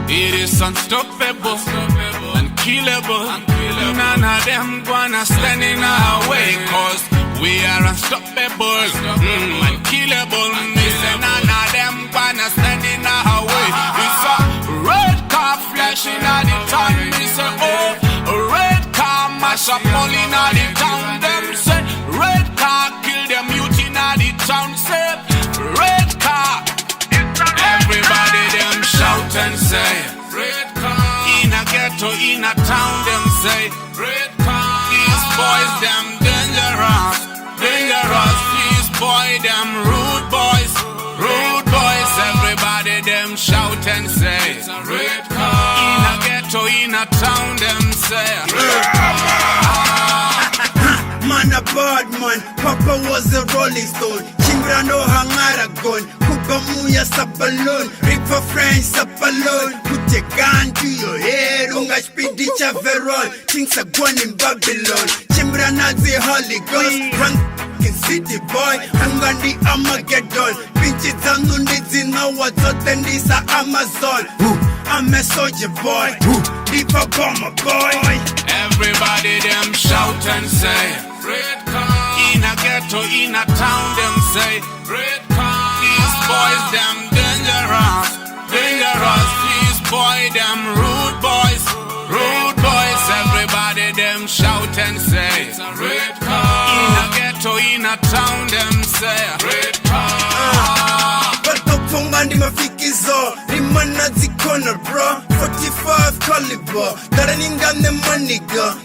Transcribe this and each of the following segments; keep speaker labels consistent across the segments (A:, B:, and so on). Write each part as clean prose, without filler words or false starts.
A: It is unstoppable, unkillable. None of them gonna stand in our way, cause we are unstoppable, unkillable. Me say none of them gonna stand in our way. It's a red car flashing at the town. Me say, oh, a red car mash up all in the town. Them say, red car kill them youth in the town. Say, red car. Everybody them shout and say, red car. In a ghetto, in a town, them say, red car. These boys them dangerous, dangerous. These boys them rude boys, rude boys. Everybody them shout and say, red car. In a ghetto, in a town, them say, red car.
B: Man a bad man, Papa was a rolling stone. Chimbra no hangara gun, Kupamuya sapalon, River French sapalon. Put a gun to your head, unga speed each veron. Things are gone in Babylon. Chimbra Nazi Holy Ghost, rank city boy, Hangandi Armageddon. Pinches and now what's out and this Amazon. I'm a soldier boy, deeper bomber boy.
A: Everybody them shout and say, red car. In a ghetto, in a town, them say, red car. These boys them dangerous, dangerous. These boys them rude boys, rude boys. Everybody them shout and say, red car. In a ghetto, in a town, them say, red car.
B: But the Pongandi Mafikizo, Rimana Zikona bro, 45 caliber, Taraningan the money girl.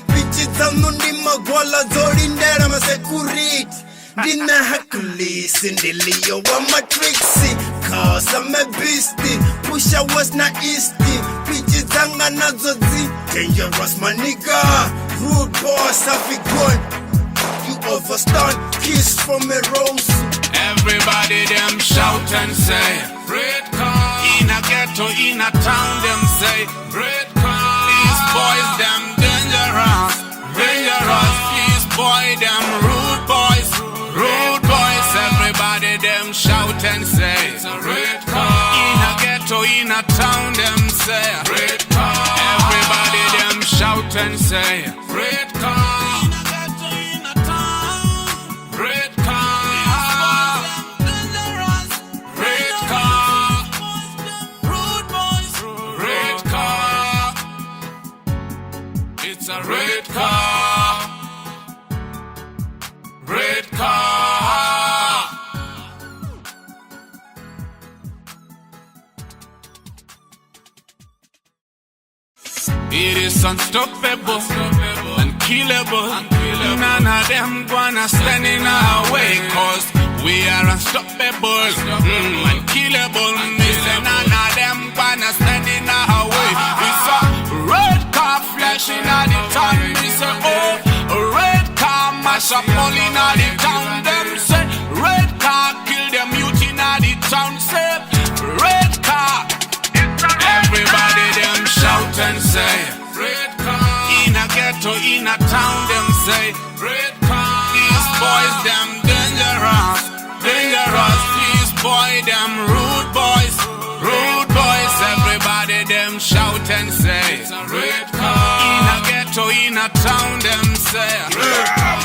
B: Zanundi magwala zori ndera masekurit Dina hakuli sindilio wa matrixi Cause I'm a beastie Pusha was na easty Pichi zanga nazo zi Dangerous my nigga Rude boss have it gone You overstand Kiss from a rose.
A: Everybody them shout and say, red car. In a ghetto, in a town, them say, red car. These boys them dangerous, dangerous. These boys them rude boys, rude boys. Everybody them shout and say, red car. In a ghetto, in a town, them say, red car. Everybody them shout and say, red car. It's a red car, red car. It is unstoppable, unkillable. None of them gonna stand in our way, cause we are unstoppable, unkillable. None of them gonna stand in our way. It's a red car flashing at the town. We say, oh, a red car mash up all in the town. Them say, red car kill them youth in the town. Say, red car. Everybody them shout and say, red car. In a ghetto, in a town, them say, red car. These boys them dangerous, dangerous. These boys them rude boys, rude boys. Everybody them shout and say, red car. In a ghetto, in a town, them say, red car.